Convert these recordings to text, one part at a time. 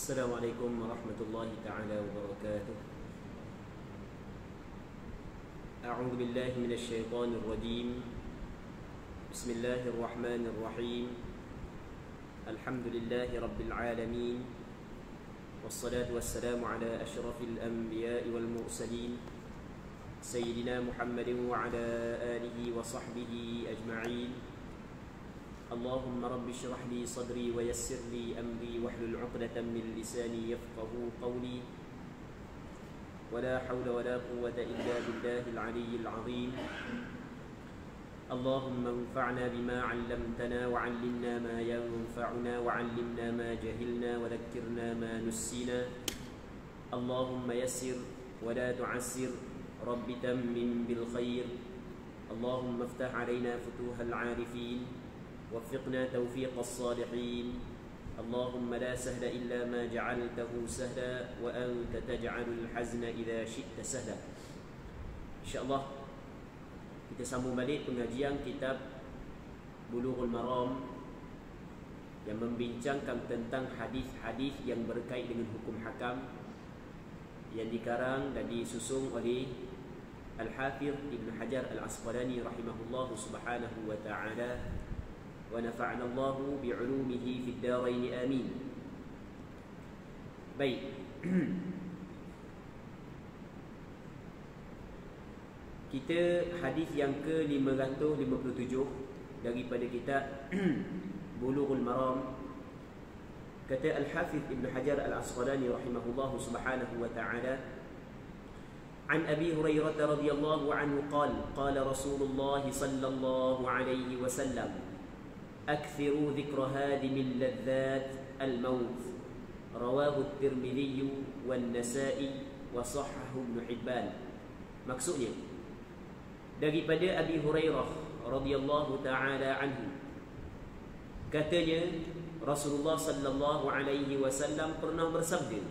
Assalamualaikum warahmatullahi ta'ala wabarakatuh. A'udzu billahi minasy syaithanir rajim. Bismillahirrahmanir rahim. Alhamdulillahi rabbil alamin. Wassalatu wassalamu ala asyrafil anbiya'i wal mursalin sayyidina Muhammadin wa ala alihi wa sahbihi ajma'in. Allahumma rabbi syrah li sadri wa yassir li amri wahlul 'uqdatam min lisani yafqahu qawli. Wala hawla wala quwwata illa billahil 'aliyyil 'azim. Allahumma anfa'na bima 'allamtana wa 'allimna ma yanfa'una wa 'allimna ma jahilna wa dhakkirna ma nussina. Allahumma yassir wa la tu'assir, rabbi tammim bil khair. Allahumma iftah 'alaina futuhal 'arifin, وفقنا توفيق الصالحين. اللهم لا سهل إلا ما جعلته سهلا وأنت تجعل الحزن إذا شئت سهلا. InsyaAllah kita sambung balik pengajian kitab Bulughul Maram yang membincangkan tentang hadis-hadis yang berkait dengan hukum hakam yang dikarang dan disusung oleh Al-Hafidh Ibn Hajar Al-Asqalani rahimahullahu subhanahu wa ta'ala, wa nafa'ana Allahu bi'ulumihi fid darain amin. Baik. Kita hadis yang ke-557 daripada kitab Bulughul Maram. Kata Al-Hafidh Ibn Hajar Al-Asqalani rahimahullahu subhanahu wa ta'ala, عن أبي هريرة رضي الله عنه قال قال رسول الله صلى الله عليه وسلم أكثروا ذكر هادم اللذات الموت. رواه الترمذي والنسائي وصححه ابن حبان. Maksudnya daripada Abi Hurairah radhiyallahu taala anhu, katanya Rasulullah sallallahu alaihi wasallam pernah bersabda,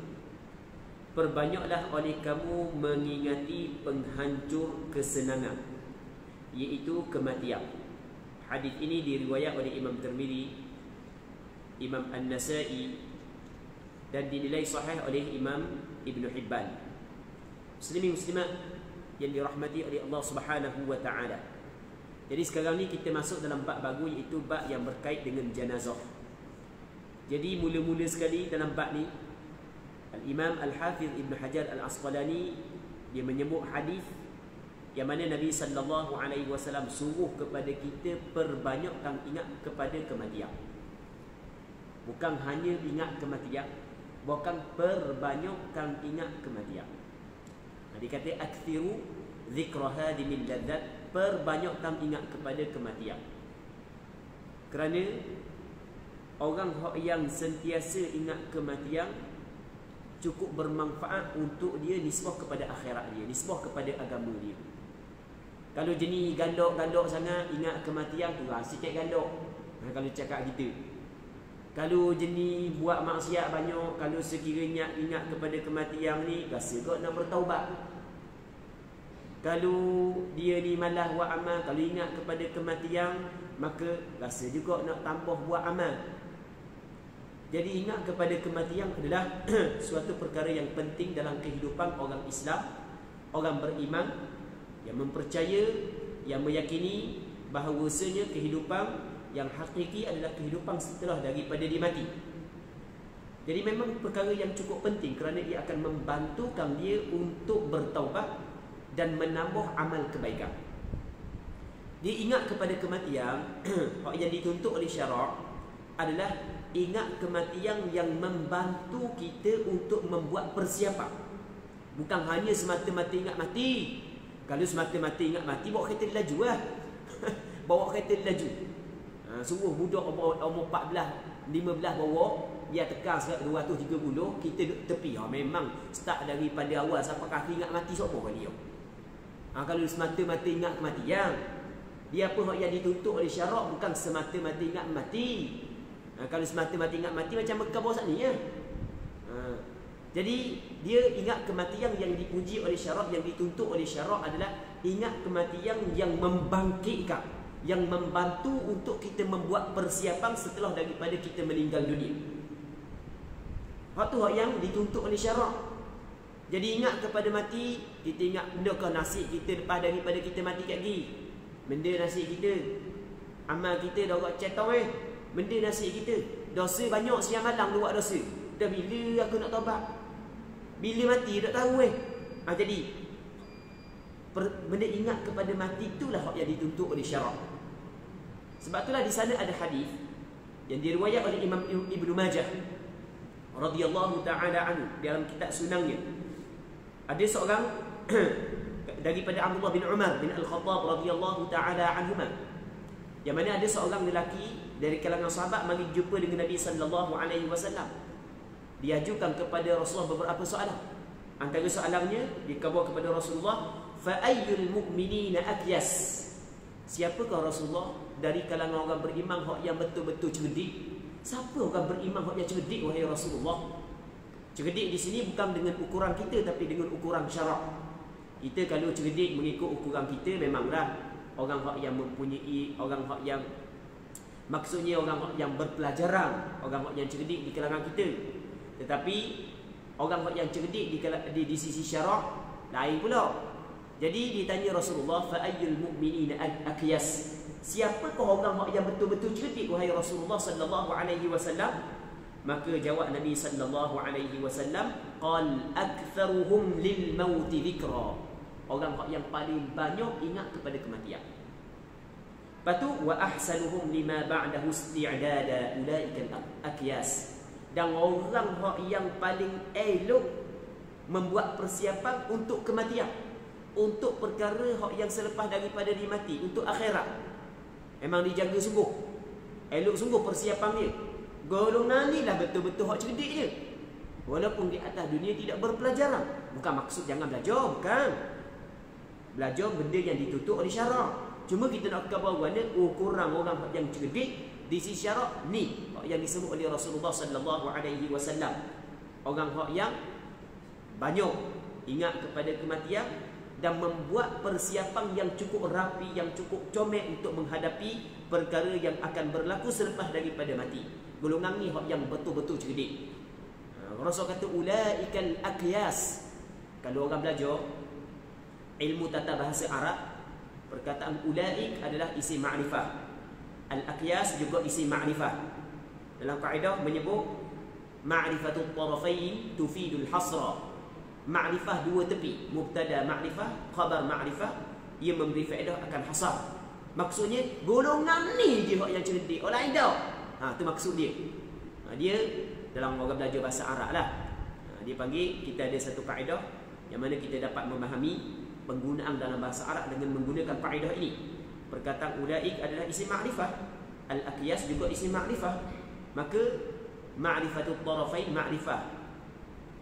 perbanyaklah oleh kamu mengingati penghancur kesenangan, iaitu kematian. Hadis ini diriwayat oleh Imam Tirmidzi, Imam An-Nasa'i, dan dinilai sahih oleh Imam Ibn Hibban. Muslimin muslimat yang dirahmati oleh Allah Subhanahu wa taala. Jadi sekarang ni kita masuk dalam bab baru, iaitu bab yang berkait dengan jenazah. Jadi mula-mula sekali dalam bab ni Al-Imam Al-Hafidh Ibn Hajar Al-Asqalani dia menyebut hadis yang mana Nabi sallallahu alaihi wasallam suruh kepada kita perbanyakkan ingat kepada kematian. Bukan hanya ingat kematian, bahkan perbanyakkan ingat kematian. Dia kata akthiru dzikra hadimil ladzat, perbanyakkan ingat kepada kematian. Kerana orang yang sentiasa ingat kematian cukup bermanfaat untuk dia nisbah kepada akhirat dia, nisbah kepada agama dia. Kalau jenis gandok sangat ingat kematian tu sikit gandok. Kalau cakap gitu. Kalau jenis buat maksiat banyak, kalau sekiranya ingat kepada kematian ni, rasa kot nak bertaubat. Kalau dia ni malas buat amal, kalau ingat kepada kematian, maka rasa juga nak tambah buat amal. Jadi ingat kepada kematian adalah suatu perkara yang penting dalam kehidupan orang Islam, orang beriman yang mempercaya, yang meyakini bahawasanya kehidupan yang hakiki adalah kehidupan setelah daripada dia mati. Jadi memang perkara yang cukup penting kerana ia akan membantukan dia untuk bertaubat dan menambah amal kebaikan. Dia ingat kepada kematian yang dituntut oleh syarak adalah ingat kematian yang membantu kita untuk membuat persiapan. Bukan hanya semata-mata ingat mati. Kalau semata-mata ingat mati, bawa kereta laju lah. Bawa kereta laju. Suruh budak umur 14, 15 bawa, dia tekan 230, kita duduk tepi. Memang start daripada awal sampai kaki ingat mati siapa kali dia. Kalau semata-mata ingat kematian, dia apa yang dituntut oleh syarak bukan semata-mata ingat mati. Kalau semata-mata ingat mati macam Mekah bawah ni ya. Jadi dia ingat kematian yang dipuji oleh syarak, yang dituntut oleh syarak adalah ingat kematian yang membangkitkan, yang membantu untuk kita membuat persiapan setelah daripada kita meninggal dunia. Hak tu hak yang dituntut oleh syarak. Jadi ingat kepada mati, kita ingat benda ke nasib kita lepas daripada kita mati kat gigi. Benda nasib kita, amal kita dah buat cetong benda nasib kita. Dosa banyak siang malam dia buat dosa. Dah bila aku nak taubat? Bila mati tak tahu jadi benda ingat kepada mati itulah hak yang dituntut oleh syarak. Sebab itulah di sana ada hadis yang diriwayat oleh Imam Ibnu Majah radhiyallahu taala anhu dalam kitab sunangnya. Ada seorang daripada Abdullah bin Umar bin Al-Khattab radhiyallahu taala anhuma, yang mana ada seorang lelaki dari kalangan sahabat mari jumpa dengan Nabi sallallahu alaihi wasallam. Dia ajukan kepada Rasulullah beberapa soalan. Antara soalannya dia bawa kepada Rasulullah, fa ayyul mu'minina akyas? Siapakah Rasulullah dari kalangan orang beriman hak yang betul-betul cerdik? Siapa orang beriman hak yang cerdik wahai Rasulullah? Cerdik di sini bukan dengan ukuran kita tapi dengan ukuran syarak. Kita kalau cerdik mengikut ukuran kita memanglah orang hak yang mempunyai, orang hak yang maksudnya orang hak yang berpelajaran, orang hak yang cerdik di kalangan kita. Tetapi orang hak yang cerdik di sisi syarak lain pula. Jadi ditanya Rasulullah, fa ayyul mu'minina akyas? Siapakah orang yang betul-betul cerdik wahai Rasulullah sallallahu alaihi wasallam? Maka jawab Nabi sallallahu alaihi wasallam, qal aktsaruhum lil maut dzikra. Orang yang paling banyak ingat kepada kematian. Lepas tu wa ahsanuhum lima ba'dahu isti'dada ulaika akyas. Dan orang yang paling elok membuat persiapan untuk kematian, untuk perkara yang selepas daripada dia mati, untuk akhirat. Memang dijaga sungguh, elok sungguh persiapan dia. Golongan ni lah betul-betul hak cerdik je. Walaupun di atas dunia tidak berpelajaran. Bukan maksud jangan belajar, bukan. Belajar benda yang ditutup oleh syarak. Cuma kita nak katakan bahawa ukuran orang yang cerdik di sisi syarak ni yang disebut oleh Rasulullah sallallahu alaihi wasallam. Orang yang banyak ingat kepada kematian dan membuat persiapan yang cukup rapi, yang cukup comel untuk menghadapi perkara yang akan berlaku selepas daripada mati. Golongan ni yang betul-betul cerdik. Rasul kata ulaikal akyas. Kalau orang belajar ilmu tata bahasa Arab, perkataan ulaik adalah isim ma'rifah. Al-akyas juga isim ma'rifah. Dalam kaedah menyebut ma'rifatut tarafain tufidul hasra. Ma'rifah dua tepi, mubtada ma'rifah, khabar ma'rifah, ia memberi faedah akan hasar. Maksudnya golongan ni je yang cerdik, orang lain dah. Tu maksud dia. Dia dalam orang belajar bahasa Arab lah. Dia panggil, kita ada satu kaedah yang mana kita dapat memahami penggunaan dalam bahasa Arab dengan menggunakan kaedah ini. Perkataan ulaik adalah isim ma'rifah, al-akyas juga isim ma'rifah. Maka ma'rifatut tarafain ma'rifah,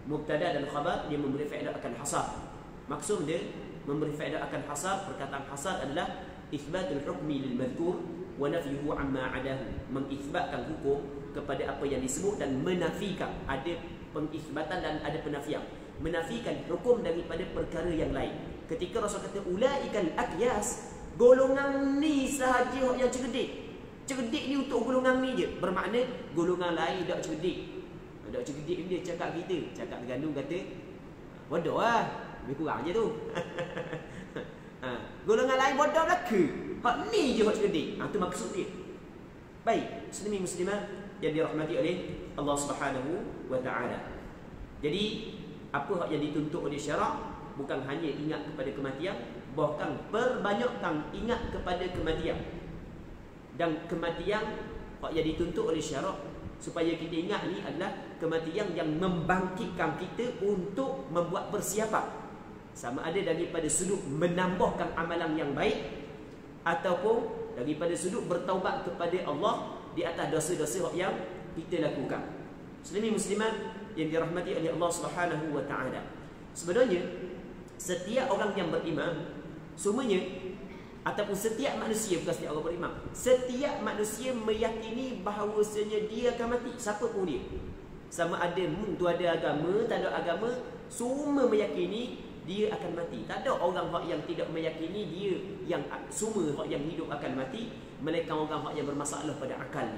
mubtada dan khabar, dia memberi faedah akan hasar. Maksud dia memberi faedah akan hasar. Perkataan hasar adalah ithbatul hukmi lil madhkur wa nafyuhu amma adahu, mengisbatkan hukum kepada apa yang disebut dan menafikan. Ada pengisbatan dan ada penafian, menafikan hukum daripada perkara yang lain. Ketika Rasul kata ulaikal akyas, golongan ni sahaja yang cerdik. Cerdik ni untuk golongan ni je. Bermakna golongan lain tak cerdik. Tak cerdik dia cakap kita, cakap tergandung kata bodoh lah, lebih kurang je tu. Golongan lain bodoh lah ke? Hak ni je hak cerdik. Tu maksud dia. Baik, muslimin muslimat yang dirahmati oleh Allah Subhanahu wa taala. Jadi apa hak yang dituntut oleh syarak bukan hanya ingat kepada kematian, bahkan perbanyakkan ingat kepada kematian. Dan kematian hak yang dituntut oleh syarak supaya kita ingat ni adalah kematian yang membangkitkan kita untuk membuat persiapan, sama ada daripada sudut menambahkan amalan yang baik ataupun daripada sudut bertaubat kepada Allah di atas dosa-dosa yang kita lakukan. Muslimin muslimat yang dirahmati oleh Allah Subhanahu wa taala. Sebenarnya setiap orang yang beriman semuanya, ataupun setiap manusia, bukan setiap orang beriman, setiap manusia meyakini bahawasanya dia akan mati, siapa pun dia. Sama ada tu ada agama, tak ada agama, semua meyakini dia akan mati. Tak ada orang yang tidak meyakini dia yang semua yang hidup akan mati, melainkan orang yang bermasalah pada akal.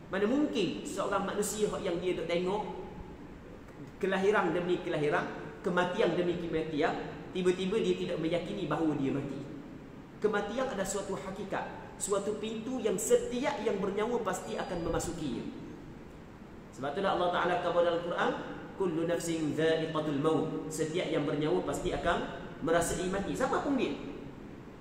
Mana mungkin seorang manusia yang dia duk tengok kelahiran demi kelahiran, kematian demi kematian, tiba-tiba dia tidak meyakini bahawa dia mati. Kematian adalah suatu hakikat, suatu pintu yang setiap yang bernyawa pasti akan memasukinya. Sebab itulah Allah Ta'ala kata dalam Quran, kullu nafsin dha'iqatul maut. Setiap yang bernyawa pasti akan merasai mati. Siapa pun dia,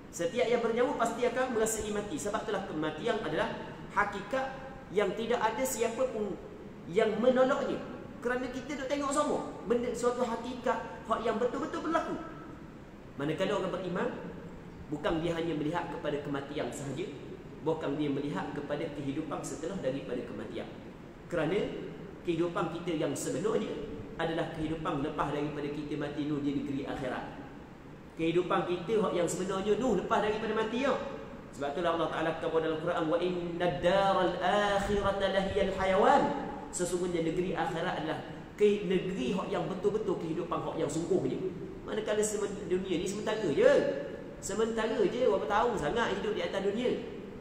setiap yang bernyawa pasti akan merasai mati. Sebab itulah kematian adalah hakikat yang tidak ada siapa pun yang menolaknya. Kerana kita duk tengok semua benda, suatu hakikat yang betul-betul berlaku. Manakala orang beriman, bukan dia hanya melihat kepada kematian sahaja, bukan dia melihat kepada kehidupan setelah daripada kematian. Kerana kehidupan kita yang sebenarnya adalah kehidupan lepas daripada kita mati di negeri akhirat. Kehidupan kita yang sebenarnya lepas daripada mati ya. Sebab itulah Allah Ta'ala kata dalam Quran, wa inna daral akhirata lahiyal hayawan. Sesungguhnya negeri akhirat adalah negeri yang betul-betul kehidupan yang sungguhnya. Manakala dunia ni sementara je. Sementara je, berapa tahun sangat hidup di atas dunia.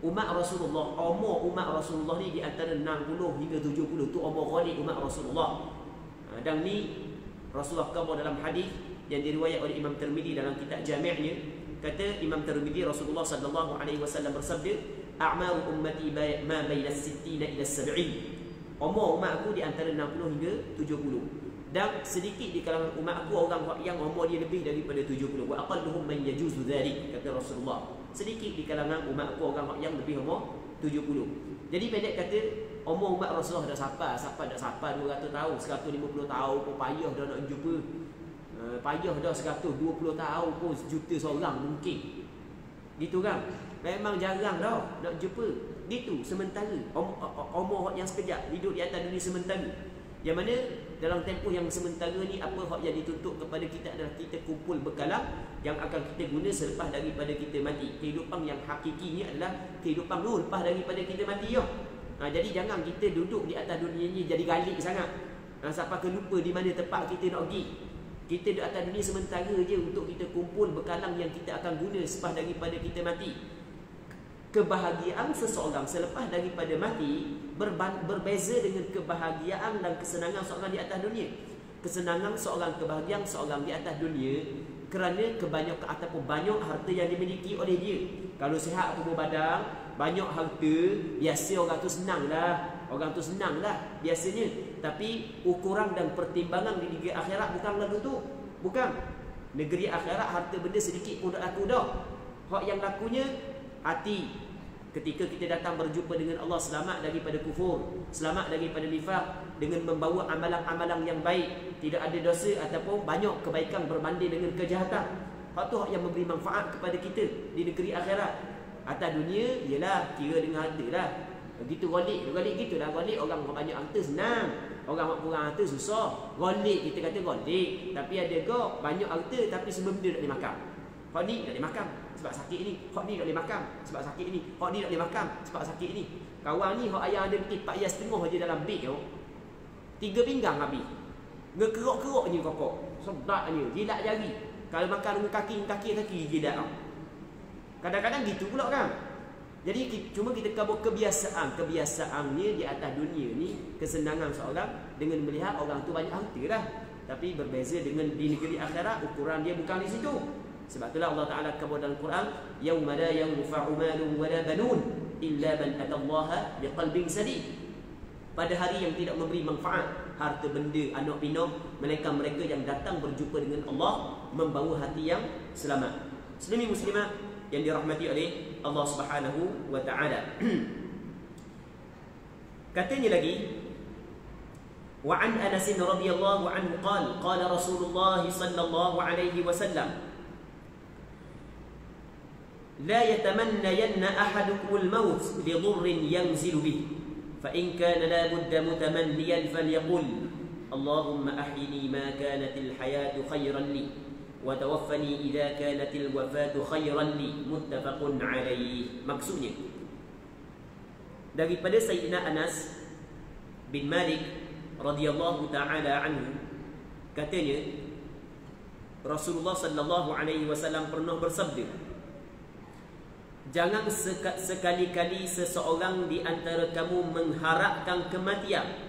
Umat Rasulullah, umur umat Rasulullah ni di antara 60 hingga 70. Tu umur ghalib umat Rasulullah. Dan ni Rasulullah kata dalam hadis yang diriwayat oleh Imam Tirmizi dalam kitab Jami'-nya. Kata Imam Tirmizi, Rasulullah sallallahu alaihi wasallam bersabda, a'maru ummati ma baina 60 ila 70. Umur umat aku di antara 60 hingga 70. Dan sedikit di kalangan umat aku orang yang umur dia lebih daripada 70. Wa aqalluhum man yajuzu dhalik, kata Rasulullah. Sedikit di kalangan umat aku orang yang lebih umur 70. Jadi pendek kata, umur umat Rasulullah dah sampai 200 tahun, 150 tahun pun payah dah nak jumpa. Payah dah 120 tahun pun sejuta seorang mungkin. Gitu kan? Memang jarang dah nak jumpa. Gitu sementara. Umur yang sekejap hidup di atas dunia sementara. Yang mana dalam tempoh yang sementara ni, apa yang dituntut kepada kita adalah kita kumpul bekalan yang akan kita guna selepas daripada kita mati. Kehidupan yang hakiki ni adalah kehidupan lepas daripada kita mati ya. Jadi jangan kita duduk di atas dunia ni jadi galik sangat. Sampai ke lupa di mana tempat kita nak pergi. Kita di atas dunia sementara je untuk kita kumpul bekalan yang kita akan guna selepas daripada kita mati. Kebahagiaan seseorang selepas daripada mati berbeza dengan kebahagiaan dan kesenangan seorang di atas dunia. Kesenangan seorang, kebahagiaan seorang di atas dunia kerana kebanyakan ataupun banyak harta yang dimiliki oleh dia. Kalau sihat tubuh badan, banyak harta, biasa orang tu senang lah. Orang tu senang lah biasanya. Tapi ukuran dan pertimbangan di negeri akhirat bukan lagu tu. Bukan. Negeri akhirat harta benda sedikit pun tak laku dah. Hak yang lakunya hati. Ketika kita datang berjumpa dengan Allah, selamat daripada kufur, selamat daripada nifaq, dengan membawa amalan-amalan yang baik, tidak ada dosa ataupun banyak kebaikan berbanding dengan kejahatan. Hak tu hak yang memberi manfaat kepada kita di negeri akhirat. Atas dunia ialah kira dengan harta lah. Begitu golik gitulah. Golik orang banyak harta senang, orang kurang harta susah. Golik kita kata golik, tapi ada gok banyak harta tapi sebelum dia nak dimakan. Hak ni nak dimakan sebab sakit ni, hak ni nak dimakan sebab sakit ni, hak ni nak dimakan sebab sakit ni. Kawan ni hak ayah ada bikin 4 jam setengah je dalam beg tu. 3 pinggang habis. Ngekerok-keroknya kokok. Sedapnya, jilat jari. Kalau makan dengan kaki jilat tau. Kadang-kadang gitu pula kan. Jadi cuma kita kabur kebiasaannya di atas dunia ni, kesenangan seorang dengan melihat orang tu banyak harta dah. Tapi berbeza dengan di negeri akhirat, ukuran dia bukan di situ. Sebab itulah Allah Ta'ala kata dalam Quran, yauma la yanfa'u malun wa la banun illa man atallaha biqalbin sadid. Pada hari yang tidak memberi manfaat harta benda, anak pinak, melainkan mereka yang datang berjumpa dengan Allah membawa hati yang selamat. Muslimin muslimat yang dirahmati oleh Allah Subhanahu wa Ta'ala. Katanya lagi, wa an Anas radhiyallahu anhu qala Rasulullah sallallahu alaihi wasallam, la yatamannayanna ahadukum al-maut li dhurrin yanzilu bih, fa in kana la budda mutamanniyan falyaqul Allahumma ahyini ma kanat al-hayatu khayran li wa tawaffani idza kanat al-wafatu khayran li, muttafaqun alaih. Maksudnya daripada Sayyidina Anas bin Malik radhiyallahu ta'ala anhu, katanya Rasulullah sallallahu alaihi wasallam pernah bersabda, Jangan sekali-kali seseorang di antara kamu mengharapkan kematian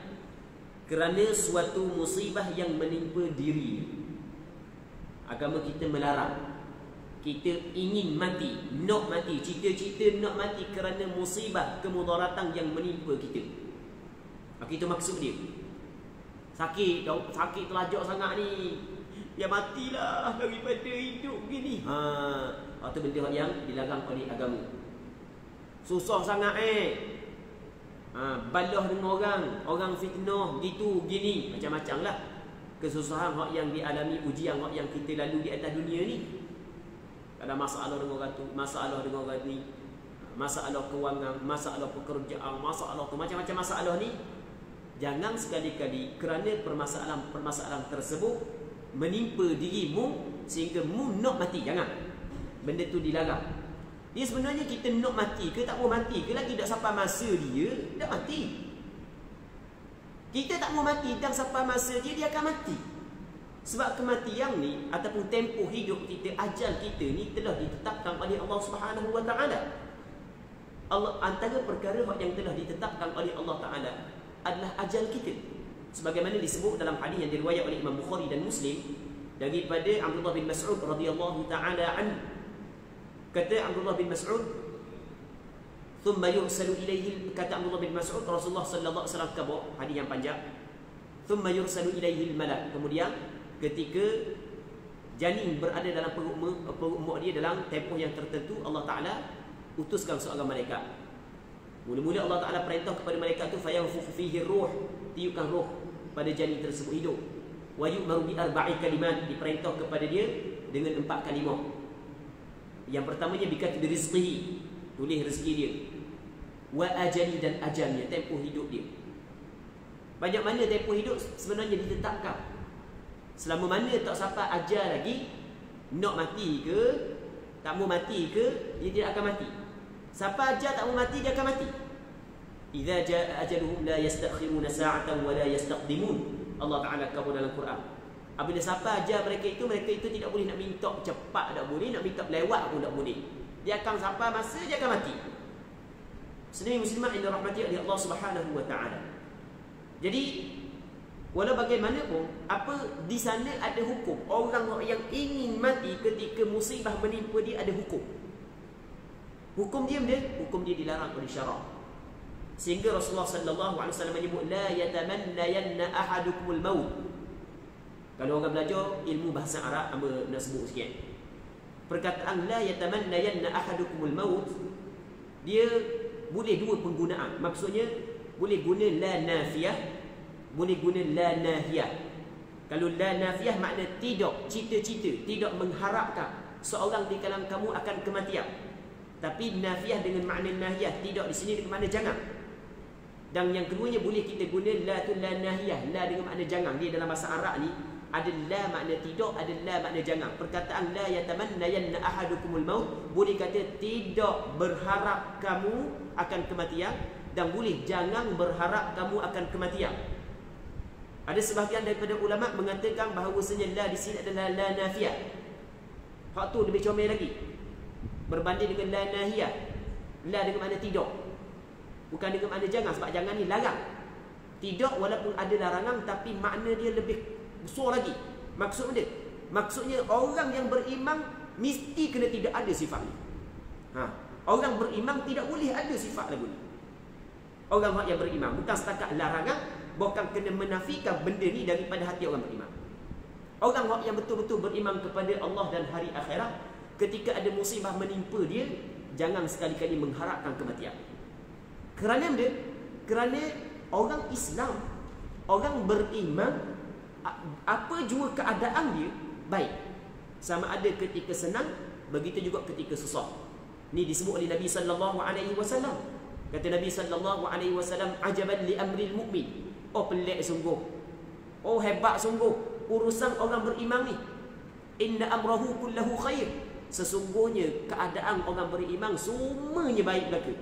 kerana suatu musibah yang menimpa diri. Agama kita melarang. Kita ingin mati, nak mati, cita-cita nak mati kerana musibah, kemudaratan yang menimpa kita. Itu maksud dia. Sakit terlajak sangat ni, ya matilah daripada hidup gini. Itu benda yang dilarang oleh agama. Susah sangat balah dengan orang fitnah gitu gini, macam-macam lah kesusahan yang dialami, ujian yang kita lalui di atas dunia ni. Ada masalah dengan orang tu, masalah dengan orang ni, masalah kewangan, masalah pekerjaan, masalah tu, macam-macam masalah ni. Jangan sekali-kali kerana permasalahan tersebut menimpa dirimu sehingga mu nak mati. Jangan. Benda tu dilarang. Dia sebenarnya kita nak mati ke tak mau mati ke lagi tak sampai masa dia dah mati. Kita tak mau mati dan sampai masa dia akan mati. Sebab kematian ni ataupun tempoh hidup kita, ajal kita ni telah ditetapkan oleh Allah Subhanahu Wa Taala. Allah, antara perkara yang telah ditetapkan oleh Allah Taala adalah ajal kita. Sebagaimana disebut dalam hadis yang diriwayatkan oleh Imam Bukhari dan Muslim daripada Abdullah bin Mas'ud radhiyallahu taala anhu. Kata Abdullah bin Mas'ud, "Thumma yursalu ilaihi," kata Abdullah bin Mas'ud, Rasulullah sallallahu alaihi wasallam kata, hadis yang panjang, "Thumma yursalu ilaihi al-malak." Kemudian ketika janin berada dalam perut mak dia dalam tempoh yang tertentu, Allah Taala utuskan seorang malaikat. Mula-mula Allah Taala perintah kepada malaikat tu, fayanfukhu fihi ruh, tiupkan roh pada janin tersebut hidup. Wa yu'maru bi arba'i kalimat, diperintah kepada dia dengan 4 kalimah. Yang pertamanya bikatbi rizqihi, tulis rezeki dia. Wa ajali, dan ajalnya, tempoh hidup dia. Banyak mana tempoh hidup sebenarnya ditetapkan. Selama mana tak sampai ajal lagi, nak mati ke, tak mau mati ke, dia tidak akan mati. Sampai ajal tak mau mati, dia akan mati. Idza jaa ajaluhum la yastakhiruna sa'atan wa la yastaqdimun. Allah Taala kata dalam Quran. Apabila sampai ajal mereka itu tidak boleh nak minta cepat, tak boleh nak minta lewat pun tak boleh. Dia akan sampai masa dia akan mati. Muslimin muslimat yang dirahmati oleh Allah Subhanahu Wa Taala. Jadi walau bagaimanapun, apa di sana ada hukum. Orang yang ingin mati ketika musibah menimpa dia ada hukum. Hukum dia dilarang oleh syarak. Sehingga Rasulullah sallallahu alaihi wasallam menyebut, la yatamannayanna ahadukumul maut. Kalau orang belajar ilmu bahasa Arab, apa nak sebut sikit. Perkataan la yatamannayanna ahadukumul maut, dia boleh dua penggunaan. Maksudnya boleh guna la nafiyah, boleh guna la nahiyah. Kalau la nafiyah makna tidak cita-cita, tidak mengharapkan seorang di kalangan kamu akan kematian. Tapi nafiyah dengan makna nahiyah, tidak di sini dengan makna jangan. Dan yang keduanya boleh kita guna la tu la nahiyah, la dengan makna jangan. Dia dalam bahasa Arab ni ada la makna tidak, ada la makna jangan. Perkataan la yatamannayanna ahadukumul maut boleh kata tidak berharap kamu akan kematian, dan boleh jangan berharap kamu akan kematian. Ada sebahagian daripada ulama mengatakan bahawasanya la di sini adalah la nafiyah. Hak tu lebih comel lagi berbanding dengan la nahiyah. La dengan makna tidak, bukan dengan makna jangan. Sebab jangan ni larang. Tidak walaupun ada larangan, tapi makna dia lebih besar lagi. Maksudnya orang yang beriman mesti kena tidak ada sifat ni. Orang beriman tidak boleh ada sifat lagu ni. Orang yang beriman bukan setakat larangan, bahkan kena menafikan benda ni daripada hati orang beriman. Orang yang betul-betul beriman kepada Allah dan hari akhirat, ketika ada musibah menimpa dia, jangan sekali-kali mengharapkan kematian. Kerana orang Islam, orang beriman, apa jua keadaan dia baik. Sama ada ketika senang, begitu juga ketika susah. Ini disebut oleh Nabi sallallahu alaihi wasallam. Kata Nabi sallallahu alaihi wasallam, ajaban li amril mu'min. Oh pelik sungguh. Oh hebat sungguh urusan orang beriman ni. Inna amrahu kullahu khair. Sesungguhnya keadaan orang beriman semuanya baik belaka.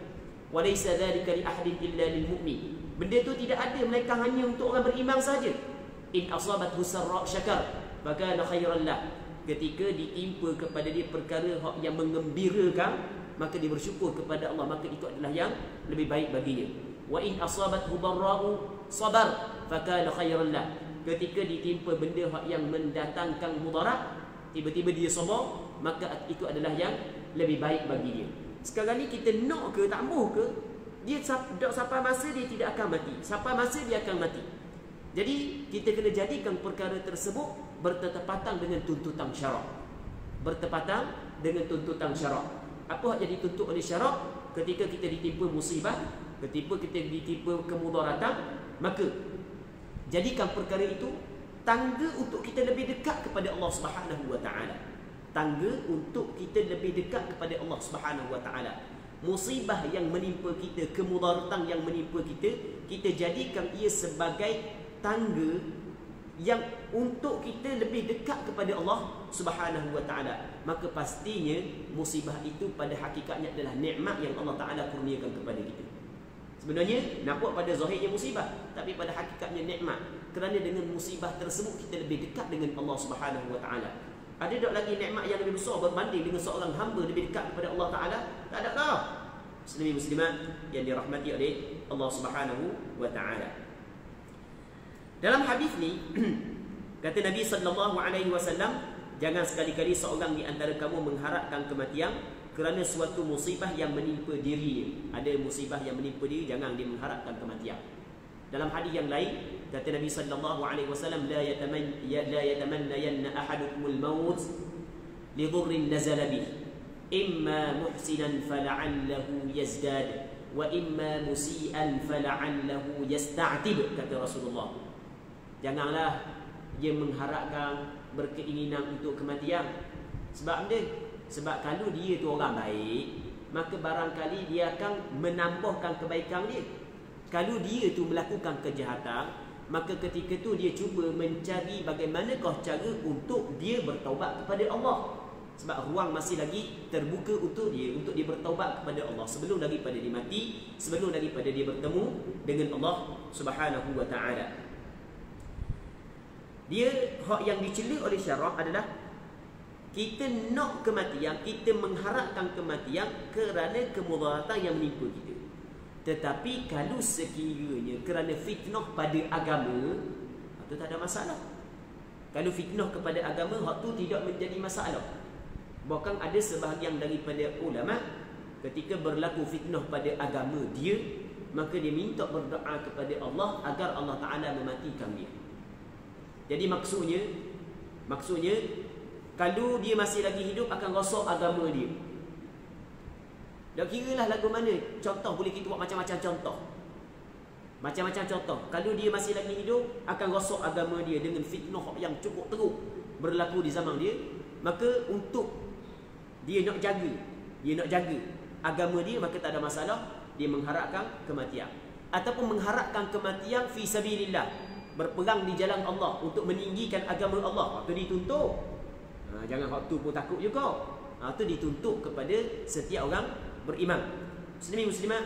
Walaysa dzalika li ahadin illa lil mu'min. Benda tu tidak ada melainkan hanya untuk orang beriman saja. In asabathu sarra syakar fakana khairan lah. Ketika ditimpa kepada dia perkara yang mengembirakan, maka dia bersyukur kepada Allah, maka itu adalah yang lebih baik baginya. Wa in asabathu darra'u sabar fakana khairan lah. Ketika ditimpa benda yang mendatangkan mudarat, tiba-tiba dia sabar, maka itu adalah yang lebih baik bagi dia. Sekarang ni kita nak ke tak mahu ke, dia sampai masa dia tidak akan mati, sampai masa dia akan mati. Jadi kita kena jadikan perkara tersebut bertepatan dengan tuntutan syarak. Bertepatan dengan tuntutan syarak. Apa yang jadi tuntut oleh syarak? Ketika kita ditimpa musibah, ketika kita ditimpa kemudaratan, maka jadikan perkara itu tangga untuk kita lebih dekat kepada Allah Subhanahu wa taala. Tangga untuk kita lebih dekat kepada Allah Subhanahu wa taala. Musibah yang menimpa kita, kemudaratan yang menimpa kita, kita jadikan ia sebagai tangga yang untuk kita lebih dekat kepada Allah Subhanahu wa taala. Maka pastinya musibah itu pada hakikatnya adalah nikmat yang Allah Taala kurniakan kepada kita. Sebenarnya nampak pada zahirnya musibah, tapi pada hakikatnya nikmat. Kerana dengan musibah tersebut kita lebih dekat dengan Allah Subhanahu wa taala. Ada tak lagi nikmat yang lebih besar berbanding dengan seorang hamba lebih dekat kepada Allah Taala? Tak ada dah. Muslimin muslimat yang dirahmati oleh Allah Subhanahu wa taala. Dalam hadis ni kata Nabi sallallahu alaihi wasallam, jangan sekali-kali seorang di antara kamu mengharapkan kematian kerana suatu musibah yang menimpa dirinya. Ada musibah yang menimpa diri, jangan dia mengharapkan kematian. Dalam hadis yang lain kata Nabi sallallahu alaihi wasallam, la yatamanna ahadukumul maut li dhurrin nazala bih, imma muhsinan fala'allahu yazdad wa imma musian fala'allahu yasta'tib, kata Rasulullah. Janganlah dia mengharapkan, berkeinginan untuk kematian. Sebab dia, sebab kalau dia tu orang baik, maka barangkali dia akan menambahkan kebaikan dia. Kalau dia tu melakukan kejahatan, maka ketika tu dia cuba mencari bagaimanakah cara untuk dia bertaubat kepada Allah. Sebab ruang masih lagi terbuka untuk dia bertaubat kepada Allah sebelum daripada dia mati, sebelum daripada dia bertemu dengan Allah Subhanahu wa taala. Dia hak yang dicela oleh syarak adalah kita nak kematian, kita mengharapkan kematian kerana kemudaratan yang menimpa kita. Tetapi kalau sekiranya kerana fitnah pada agama, itu tak ada masalah. Kalau fitnah kepada agama, hak tu tidak menjadi masalah. Bahkan ada sebahagian daripada ulama ketika berlaku fitnah pada agama dia, maka dia minta berdoa kepada Allah agar Allah Ta'ala mematikan dia. Jadi maksudnya kalau dia masih lagi hidup akan rosak agama dia. Tak kira lah lagu mana. Contoh boleh kita buat macam-macam contoh. Macam-macam contoh. Kalau dia masih lagi hidup akan rosak agama dia dengan fitnah yang cukup teruk berlaku di zaman dia. Maka untuk dia nak jaga agama dia, maka tak ada masalah dia mengharapkan kematian. Ataupun mengharapkan kematian fi sabilillah, berperang di jalan Allah untuk meninggikan agama Allah. Waktu dituntut. Jangan waktu pun takut juga. Itu dituntut kepada setiap orang beriman. Muslimin muslimat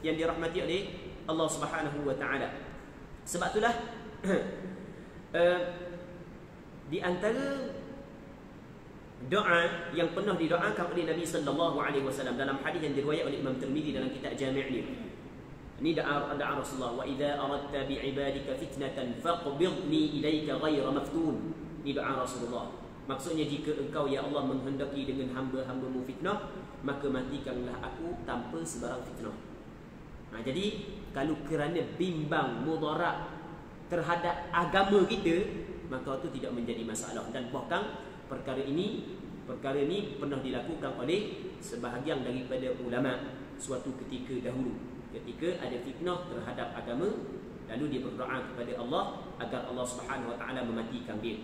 yang dirahmati oleh Allah Subhanahu wa taala. Sebab itulah di antara doa yang pernah didoakan oleh Nabi sallallahu alaihi wasallam dalam hadis yang diriwayatkan oleh Imam Tirmizi dalam kitab Jami' ni. Ini doa Rasulullah, wa idza aradta bi ibadika fitnatan faqbidni ilaika ghayra maftun. Ini doa Rasulullah. Maksudnya jika engkau ya Allah menghendaki dengan hamba-hambamu fitnah, maka matikanlah aku tanpa sebarang fitnah. Jadi kalau kerana bimbang mudarat terhadap agama kita, maka itu tidak menjadi masalah. Dan bahkan perkara ini pernah dilakukan oleh sebahagian daripada ulama suatu ketika dahulu. Ketika ada fitnah terhadap agama, lalu dia berdoa kepada Allah agar Allah Subhanahu wa taala mematikan dia.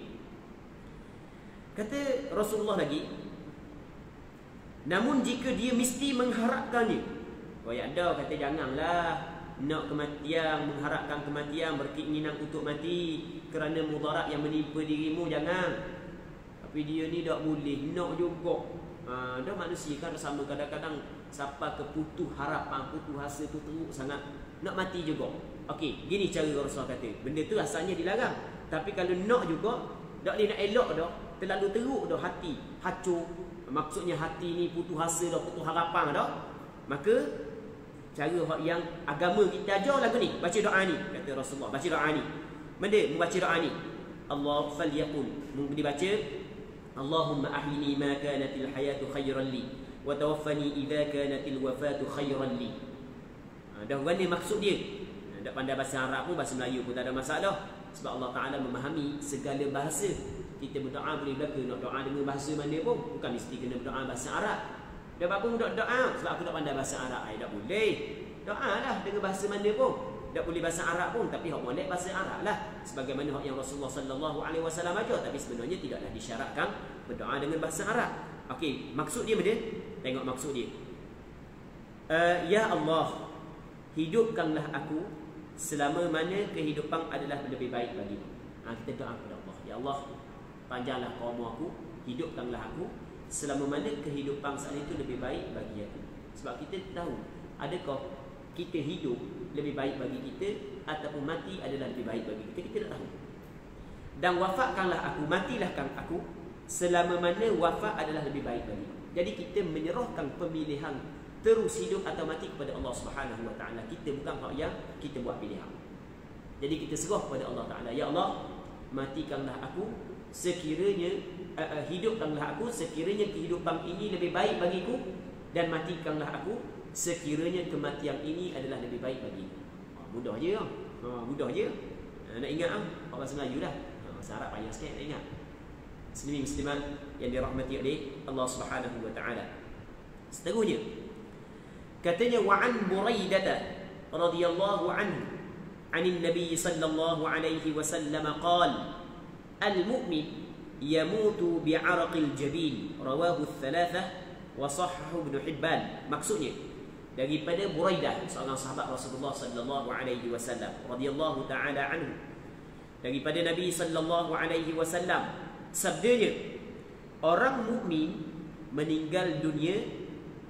Kata Rasulullah lagi, namun jika dia mesti mengharapkannya. Ada kata janganlah nak kematian, mengharapkan kematian, berkeinginan untuk mati kerana mudarat yang menimpa dirimu, jangan. Tapi dia ni tak boleh, nak juga. Dah manusia kan sama, kadang-kadang sampai ke putus harapan, putus asa tu teruk sangat, nak mati juga. Okey, gini cara Rasulullah kata, benda tu asalnya dilarang. Tapi kalau nak juga, tak boleh nak elok dah, terlalu teruk dah hati, hancur. maksudnya hati ni putus asa dah, putus harapan dah, maka cara hak yang agama kita ajar lagu ni, baca doa ni, kata Rasulullah, baca doa ni. Benda membaca doa ni, Allah falyaqul, dibaca Allahumma ahyini ma kanatil hayatu khayran li wa tawaffani idza kanatil wafatu khayran li. Dah mana maksud dia. Tak pandai bahasa Arab pun, bahasa Melayu pun tak ada masalah, sebab Allah Ta'ala memahami segala bahasa. Kita berdoa boleh belaka nak doa dengan bahasa mana pun, bukan mesti kena berdoa bahasa Arab. Dah apa pun doa sebab aku tak pandai bahasa Arab, tak boleh. Doa lah dengan bahasa mana pun. Tak boleh bahasa Arab pun, tapi hak molek bahasa Arab lah, sebagaimana hak yang Rasulullah sallallahu alaihi wasallam ajar. Tapi sebenarnya tidaklah disyaratkan berdoa dengan bahasa Arab. Okey, maksud dia benda, tengok maksud dia. Ya Allah, hidupkanlah aku selama mana kehidupan adalah lebih baik bagimu. Kita doa kepada Allah, ya Allah, panjanglah umur aku, hidupkanlah aku selama mana kehidupan saat itu lebih baik bagi aku. Sebab kita tahu, adakah kita hidup lebih baik bagi kita ataupun mati adalah lebih baik bagi kita, kita tak tahu. Dan wafatkanlah aku, matilahkan aku selama mana wafat adalah lebih baik bagi. Jadi kita menyerahkan pemilihan terus hidup atau mati kepada Allah Subhanahu Wa Taala. Kita bukan hak yang kita buat pilihan. Jadi kita serah kepada Allah Taala. Ya Allah, matikanlah aku sekiranya hidupkanlah aku sekiranya kehidupan ini lebih baik bagiku, dan matikanlah aku sekiranya kematian ini adalah lebih baik bagiku. Mudah je. Mudah je. Nak ingat bahasa Melayu dah. Bahasa Arab payah sikit nak ingat. Muslimin muslimat yang dirahmati oleh Allah Subhanahu Wa Taala. Seterusnya, katanya wa an Buraidah radhiyallahu anhu عن النبي صلى الله عليه وسلم قال المؤمن يموت بعرق الجبين رواه الثلاثة وصححه ابن حبان. Maksudnya daripada Buraidah, seorang sahabat Rasulullah sallallahu alaihi wasallam radhiyallahu taala anhu, daripada Nabi sallallahu alaihi wasallam, sabdanya, orang mukmin meninggal dunia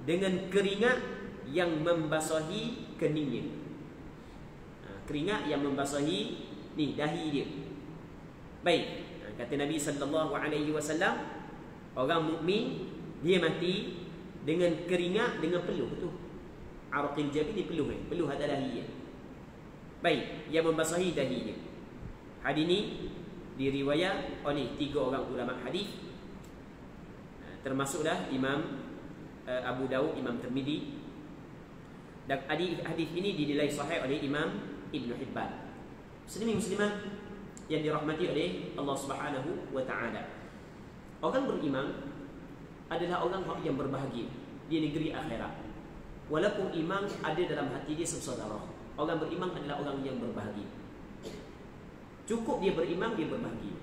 dengan keringat yang membasahi keningnya. Keringat yang membasahi ni dahi dia. Baik, kata Nabi sallallahu alaihi wasallam, orang mukmin dia mati dengan keringat, dengan peluh tu. Araqil jabin ni peluh peluh atas dahi dia. Baik, yang membasahi dahinya. Hadis ni diriwayat oleh 3 orang ulama hadis, termasuklah Imam Abu Daud, Imam Tirmizi, dan hadis ini dinilai sahih oleh Imam Ibn Hibban. Muslimin muslimat yang dirahmati oleh Allah Subhanahu Wa Taala, orang beriman adalah orang yang berbahagia di negeri akhirat. Walaupun iman ada dalam hati dia sesaudara, orang beriman adalah orang yang berbahagia. Cukup dia beriman, dia berbahagia.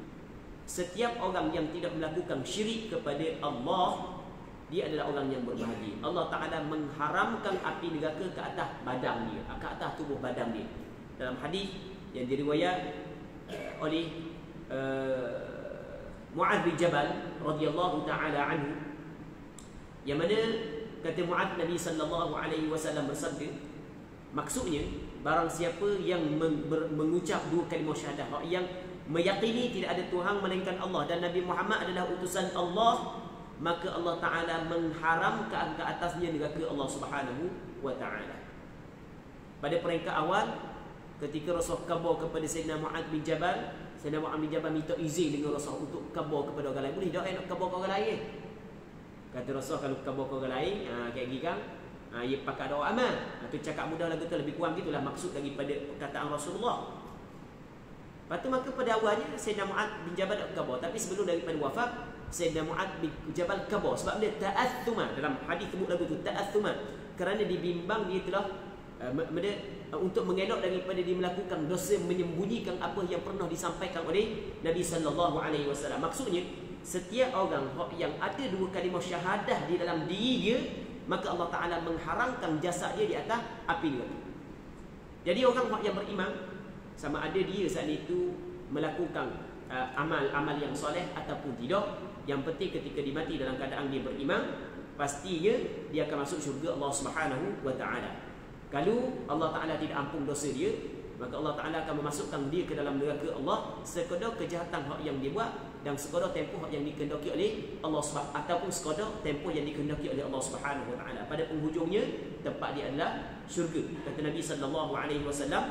Setiap orang yang tidak melakukan syirik kepada Allah, dia adalah orang yang berbahagia. Allah Ta'ala mengharamkan api neraka ke atas badan dia, ke atas tubuh badan dia. Dalam hadis yang diriwayat oleh Mu'adz bin Jabal radhiyallahu ta'ala anhu, yang mana kata Mu'adz, Nabi sallallahu alaihi wasallam bersabda, maksudnya barang siapa yang mengucap 2 kalimah syahadah, yang meyakini tidak ada Tuhan melainkan Allah dan Nabi Muhammad adalah utusan Allah, maka Allah Ta'ala mengharamkan ke atasnya neraka Allah Subhanahu Wa Ta'ala. Pada peringkat awal, ketika Rasul khabar kepada Sayyidina Mu'adz bin Jabal, Sayyidina Mu'adz bin Jabal minta izin dengan Rasul untuk khabar kepada orang lain. Boleh tak nak khabar ke orang lain? Kata Rasul, kalau khabar ke orang lain, kayak gini kan, ia pakai doa amal. Itu cakap mudah lagu tu, lebih kurang gitulah maksud daripada perkataan Rasulullah. Lepas tu, maka pada awalnya Sayyidina Mu'adz bin Jabal tak khabar, tapi sebelum daripada wafat, Sayyidina Mu'adz bin Jabal khabar. Sebab dia ta'athuma, dalam hadis sebut lagu tu ta'athuma, kerana dibimbang dia telah untuk mengelak daripada dia melakukan dosa menyembunyikan apa yang pernah disampaikan oleh Nabi sallallahu alaihi wasallam. Maksudnya, setiap orang yang ada 2 kalimah syahadah di dalam diri dia, maka Allah Ta'ala mengharamkan jasad dia di atas api neraka. Jadi orang yang beriman, sama ada dia saat itu melakukan amal-amal yang soleh ataupun tidak, yang penting ketika dia mati dalam keadaan dia beriman, pastinya dia akan masuk syurga Allah Subhanahu Wa Taala. Kalau Allah Ta'ala tidak ampun dosa dia, maka Allah Ta'ala akan memasukkan dia ke dalam neraka Allah sekadar kejahatan yang dia buat dan sekadar tempoh yang dikehendaki oleh Allah Subhanahu ataupun sekadar tempoh yang dikehendaki oleh Allah Subhanahu wa taala. Pada penghujungnya tempat dia adalah syurga. Kata Nabi sallallahu alaihi wasallam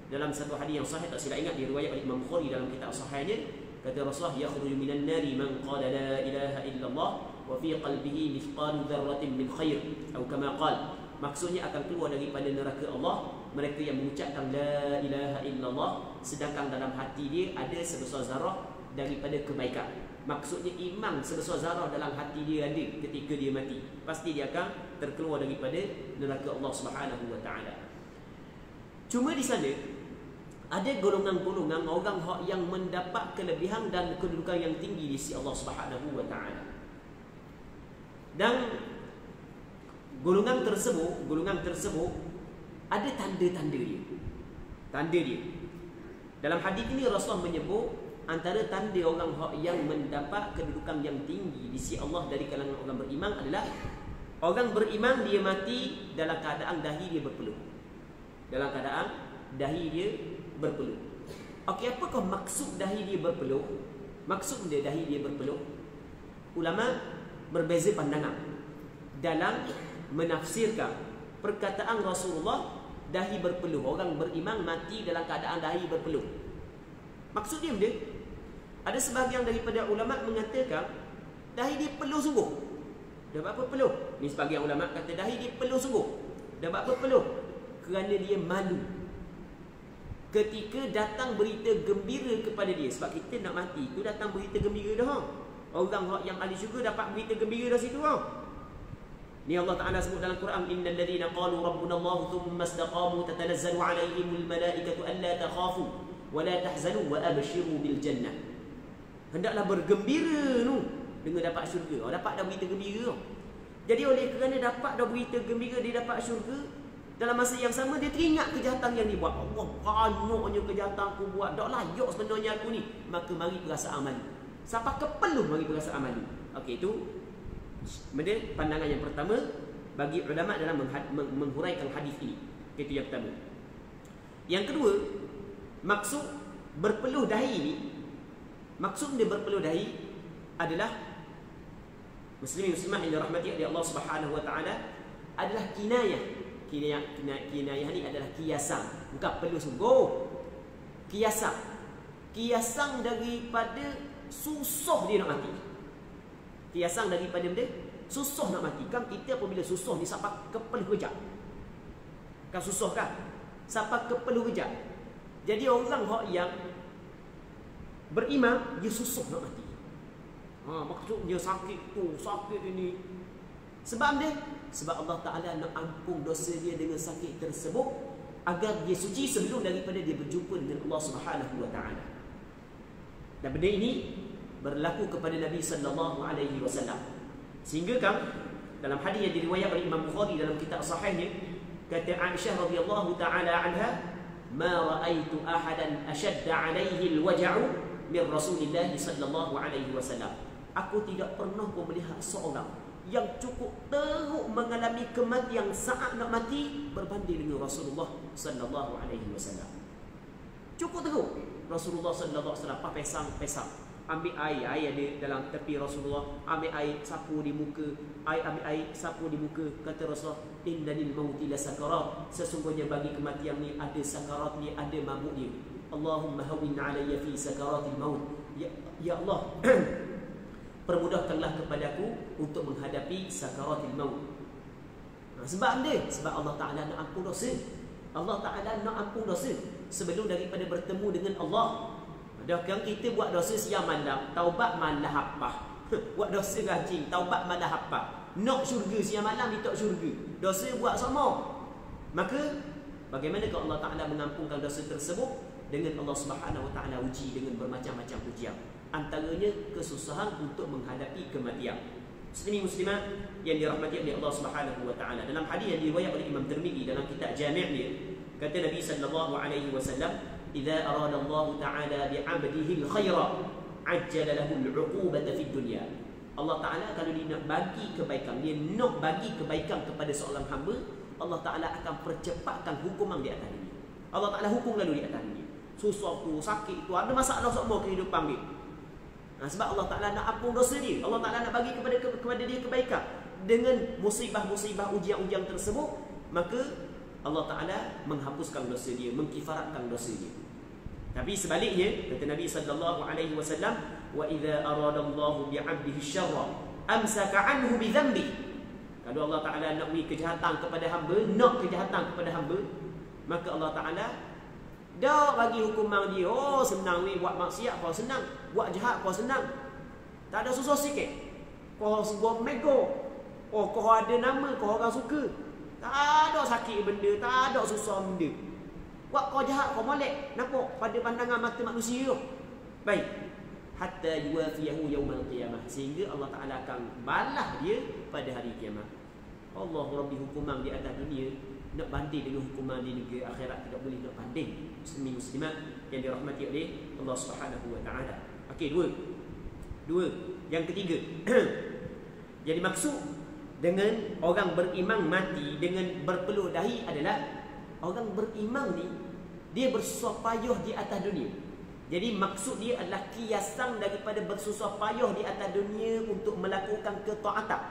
dalam satu hadis yang sahih, tak silap ingat, diriwayat oleh Imam Bukhari dalam kitab sahihnya, kata Rasulullah, yakhruju minan nari man qala la ilaha illallah wa fi qalbihi mithqalu dzarratin min khair, atau kama qala, maksudnya akan keluar daripada neraka Allah mereka yang mengucapkan la ilaha illallah sedangkan dalam hati dia ada sebesar zarah daripada kebaikan. Maksudnya iman sebesar zarah dalam hati dia ada ketika dia mati, pasti dia akan terkeluar daripada neraka Allah Subhanahu wa taala. Cuma di sana ada golongan-golongan orang yang mendapat kelebihan dan kedudukan yang tinggi di sisi Allah Subhanahu wa taala. Dan golongan tersebut ada tanda-tanda dia. Tanda dia. Dalam hadis ini Rasulullah menyebut antara tanda orang yang mendapat kedudukan yang tinggi di sisi Allah dari kalangan orang beriman adalah orang beriman dia mati dalam keadaan dahi dia berpeluh. Dalam keadaan dahi dia berpeluh. Okey, apakah maksud dahi dia berpeluh? Maksud dia dahi dia berpeluh, ulama berbeza pandangan dalam menafsirkan perkataan Rasulullah dahi berpeluh. Orang beriman mati dalam keadaan dahi berpeluh. Maksud dia benda? Ada sebahagian daripada ulama mengatakan dahi dia peluh sungguh. Dah apa peluh? Ni sebahagian ulama kata dahi dia peluh sungguh. Dah apa peluh? Kerana dia malu ketika datang berita gembira kepada dia. Sebab kita nak mati tu datang berita gembira dah. Orang yang ahli syurga dapat berita gembira dah situ. Ni Allah Ta'ala sebut dalam Quran, innal ladzina qalu rabbuna Allah thumma istaqamu tatanazzalu alaihimul malaikatu alla takhafu wa la tahzanu wa abshiru bil jannah. Hendaklah bergembira dengan dapat syurga. Dapat dah berita gembira. Jadi oleh kerana dapat dah berita gembira dia dapat syurga, dalam masa yang sama dia teringat kejahatan yang dibuat. Allah, banyaknya kejahatan aku buat, tak layak sebenarnya aku ni. Maka mari perasaan malu. Sampai kepeluh mari perasaan malu. Okey, itu benda pandangan yang pertama bagi ulama dalam menghuraikan hadis ini. Itu yang pertama. Yang kedua, maksud berpeluh dahi ini, maksud dia berpeluh dahi adalah muslimin muslimah yang dirahmati oleh Allah Subhanahu wa taala adalah kinayah. Kinayah ni adalah kiasan, bukan peluh sungguh. Kiasan. Kiasan daripada susah dia nak mati. Kiasan daripada benda susah nak mati. Kan kita apabila susah ni sampai kepeluh kejap. Kan susah kan? Sampai kepeluh kejap. Jadi orang yang beriman dia susah nak mati. Maksudnya sakit tu, sakit ini. Sebab dia, sebab Allah Ta'ala nak ampun dosa dia dengan sakit tersebut agar dia suci sebelum daripada dia berjumpa dengan Allah Subhanahu wa taala. Dan benda ini berlaku kepada Nabi sallallahu alaihi wasallam. Sehingga kan dalam hadis yang diriwayatkan oleh Imam Bukhari dalam kitab sahihnya, kata Aisyah radhiyallahu taala anha, "Ma ra'aitu ahadan ashadda 'alaihi al-waja'u min Rasulillah sallallahu alaihi wasallam." Aku tidak pernah melihat seorang yang cukup teruk mengalami kematian saat nak mati berbanding dengan Rasulullah sallallahu alaihi wasallam. Cukup teruk. Rasulullah sallallahu alaihi wasallam pesang. Ambil air ada dalam tepi Rasulullah, ambil air sapu di muka, ambil air sapu di muka. Kata Rasulullah, innal mauti la sakarat, sesungguhnya bagi kematian ni ada sakarat ni, ada mabuk dia. Allahumma hawwin alayya fi sakaratil maut. Ya Allah, permudahkanlah kepadaku untuk menghadapi sakaratil maut. Sebab dia, sebab Allah Ta'ala nak ampun dosa. Allah Ta'ala nak ampun dosa sebelum daripada bertemu dengan Allah. Dah kan kita buat dosa siang malam, taubat malah apa? Buat dosa rajin, taubat malah apa? Nak syurga siang malam ni tak syurga. Dosa buat sama. Maka bagaimana kalau Allah Ta'ala mengampunkan dosa tersebut? Dengan Allah Subhanahu wa taala uji dengan bermacam-macam ujian. Antaranya kesusahan untuk menghadapi kematian. Muslimin muslimat yang dirahmati oleh Allah Subhanahu wa taala. Dalam hadis yang diriwayatkan oleh Imam Tirmizi dalam kitab Jami'-nya, kata Nabi sallallahu alaihi wasallam, "Idza arada Allah taala bi 'abdihi al-khaira, 'ajjala lahu al-'uqubata fid dunya." Allah Taala kalau dia nak bagi kebaikan, dia nak bagi kebaikan kepada seorang hamba, Allah Taala akan percepatkan hukuman di atas dia. Allah Taala hukum lalu di atas dia. Susah tu, sakit tu, ada masalah semua kehidupan dia. Sebab Allah Ta'ala nak ampun dosa dia. Allah Ta'ala nak bagi kepada dia kebaikan. Dengan musibah-musibah, ujian-ujian tersebut, maka Allah Ta'ala menghapuskan dosa dia, mengkifaratkan dosa dia. Tapi sebaliknya, kata Nabi SAW, wa idza aradallahu bi'abdihi syarra amsaka anhu bi dhanbi. Kalau Allah Ta'ala nak beri kejahatan kepada hamba, maka Allah Ta'ala dah bagi hukuman dia. Oh, senang ni buat maksiat, kau senang. Buat jahat, kau senang. Tak ada susah sikit. Kau sebuah mego. Oh, kau ada nama, kau orang suka. Tak ada sakit benda, tak ada susah benda. Buat kau jahat, kau molek. Nampak pada pandangan mata manusia. Baik. Hatta yuwafiyahu yawmal qiyamah. Sehingga Allah Ta'ala akan balas dia pada hari kiamat. Allah Rabbi hukuman di atas dunia, nak banding dengan hukuman di negeri akhirat tidak boleh nak banding. Muslimin muslimat yang dirahmati oleh Allah Subhanahu wa Ta'ala. Okey, dua. Yang ketiga. Jadi maksud dengan orang beriman mati dengan berpeluh dahi adalah orang beriman ni dia bersusah payah di atas dunia. Jadi maksud dia adalah kiasan daripada bersusah payah di atas dunia untuk melakukan ketaatan.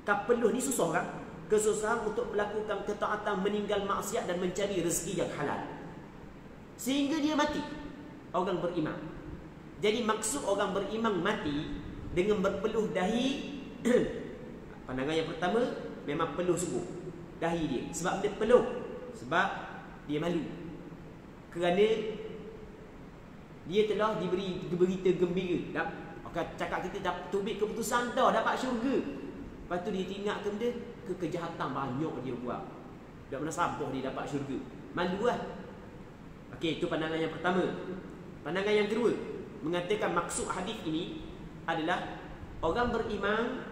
Kapeluh ni susah kan? Kesusahan untuk melakukan ketaatan, meninggal maksiat dan mencari rezeki yang halal. Sehingga dia mati. Orang beriman. Jadi maksud orang beriman mati dengan berpeluh dahi. Pandangan yang pertama, memang peluh sungguh dahi dia. Sebab dia peluh, sebab dia malu. Kerana dia telah diberi berita gembira. Cakap kita dah tubik keputusan dah, dapat syurga. Lepas tu dia ingat benda kejahatan banyak dia buat. Tak pernah sabar dia dapat syurga. Malu lah. Okey, itu pandangan yang pertama. Pandangan yang kedua, mengatakan maksud hadis ini adalah orang beriman,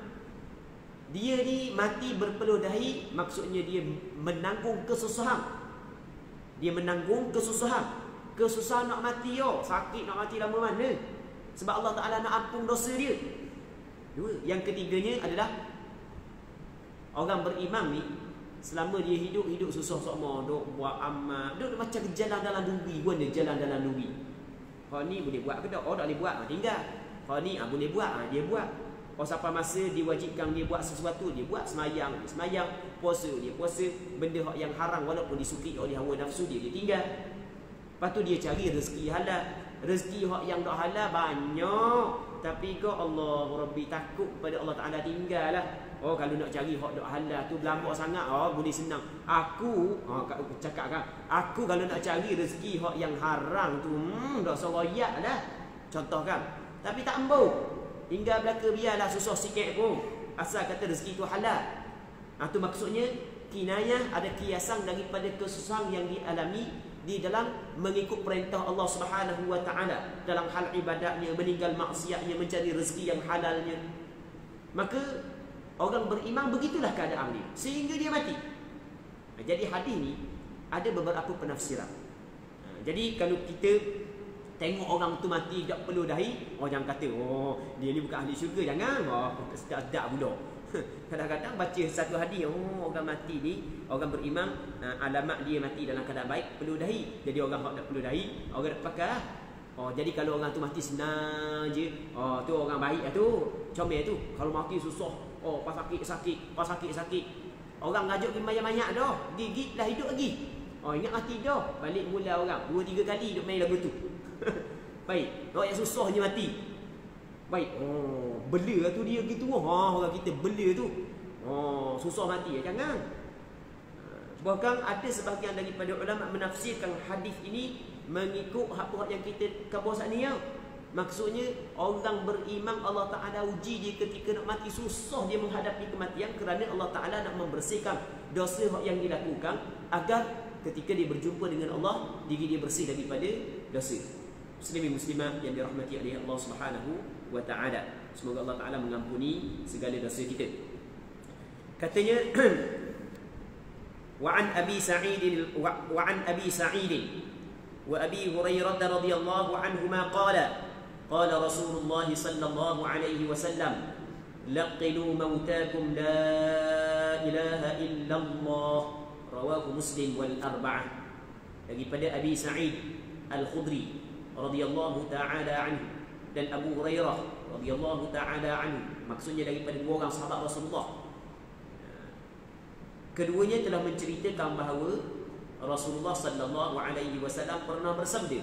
dia ni mati berpeluh dahi, maksudnya dia menanggung kesusahan. Dia menanggung kesusahan. Kesusahan nak mati sakit nak mati lama mana? Sebab Allah Ta'ala nak ampun dosa dia. Dua. Yang ketiganya adalah orang beriman ni selama dia hidup susah sama, duk buat amal, duk macam jalan dalam dubi, guna jalan dalam dubi. Kau ni boleh buat ke tak? Oh, tak boleh buat, tinggal. Kau ni boleh buat, dia buat. Oh, sampai masa diwajibkan dia buat sesuatu, dia buat. Semayang, puasa, dia puasa. Benda yang haram walaupun disukai oleh hawa nafsu dia tinggal. Lepas tu dia cari rezeki halal. Rezeki yang tak halal banyak, tapi kau Allah Rabbi takut pada Allah Ta'ala tinggal lah. Oh, kalau nak cari hak tak halal tu berlambak sangat, boleh senang. Aku cakap kan, aku kalau nak cari rezeki hak yang haram tu dah soroyak lah. Contoh kan. Tapi tak ambil. Tinggal belaka biarlah susah sikit pun. Asal kata rezeki tu halal. Tu maksudnya kinayah, ada kiasan daripada kesusahan yang dialami di dalam mengikut perintah Allah Subhanahu wa Ta'ala dalam hal ibadatnya, meninggal maksiatnya, mencari rezeki yang halalnya. Maka orang beriman begitulah keadaan dia sehingga dia mati. Jadi hadis ni ada beberapa penafsiran. Jadi kalau kita tengok orang tu mati tak perlu dahi, jangan kata dia ni bukan ahli syurga, jangan. Sedap pula. Kadang-kadang baca satu hadis, orang mati ni, orang beriman, alamat dia mati dalam keadaan baik, perlu dahi. Jadi orang tak perlu dahi, orang nak pakai lah. Jadi kalau orang tu mati senang je, tu orang baik lah tu, comel tu. Kalau mati susah, pas sakit. Orang ngajuk pergi banyak-banyak dah, gigit dah hidup lagi. Ingat mati dah, balik mula orang 2-3 kali hidup main lagu tu. Baik, orang yang susah je mati. Baik, bela tu dia gitu. Orang kita bela tu. Susah mati ya, jangan. Bahkan ada sebahagian daripada ulama menafsirkan hadis ini mengikut apa yang kita kabar saat ni ya. Maksudnya orang beriman Allah Ta'ala uji dia ketika nak mati, susah dia menghadapi kematian kerana Allah Ta'ala nak membersihkan dosa yang dilakukan agar ketika dia berjumpa dengan Allah, diri dia bersih daripada dosa. Muslimin muslimat yang dirahmati oleh Allah Subhanahu wa Ta'ala. Semoga Allah Ta'ala mengampuni segala dosa kita. Katanya wa an Abi Sa'id wa Abi Hurairah radhiyallahu anhuma qala Rasulullah sallallahu alaihi wasallam laqinu mautakum la ilaha illallah, rawahu Muslim wal arba'ah. Daripada Abi Sa'id Al-Khudri radhiyallahu ta'ala anhu, dan Abu Hurairah radhiyallahu taala anhu, maksudnya daripada dua orang sahabat Rasulullah. Keduanya telah menceritakan bahawa Rasulullah sallallahu alaihi wasallam pernah bersabda,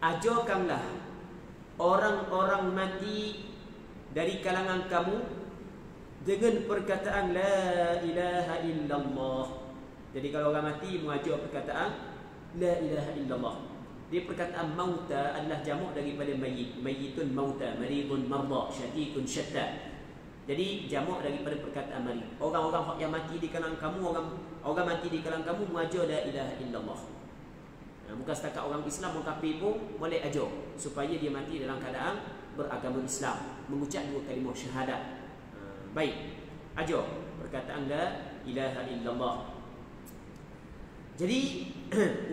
ajarkanlah orang-orang mati dari kalangan kamu dengan perkataan la ilaha illallah. Jadi kalau orang mati mengajar perkataan la ilaha illallah. Dia perkataan mauta adalah jamak daripada mayit. Mayitun mauta, maridun marda, syakikun syatta. Jadi jamak daripada perkataan marid. Orang-orang yang mati di kalangan kamu, orang mati di kalangan kamu mengajar la ilaha illallah. Bukan setakat orang Islam, orang kafir pun boleh ajar supaya dia mati dalam keadaan beragama Islam, mengucap dua kalimah syahadat. Baik, ajar perkataan la ilaha illallah. Jadi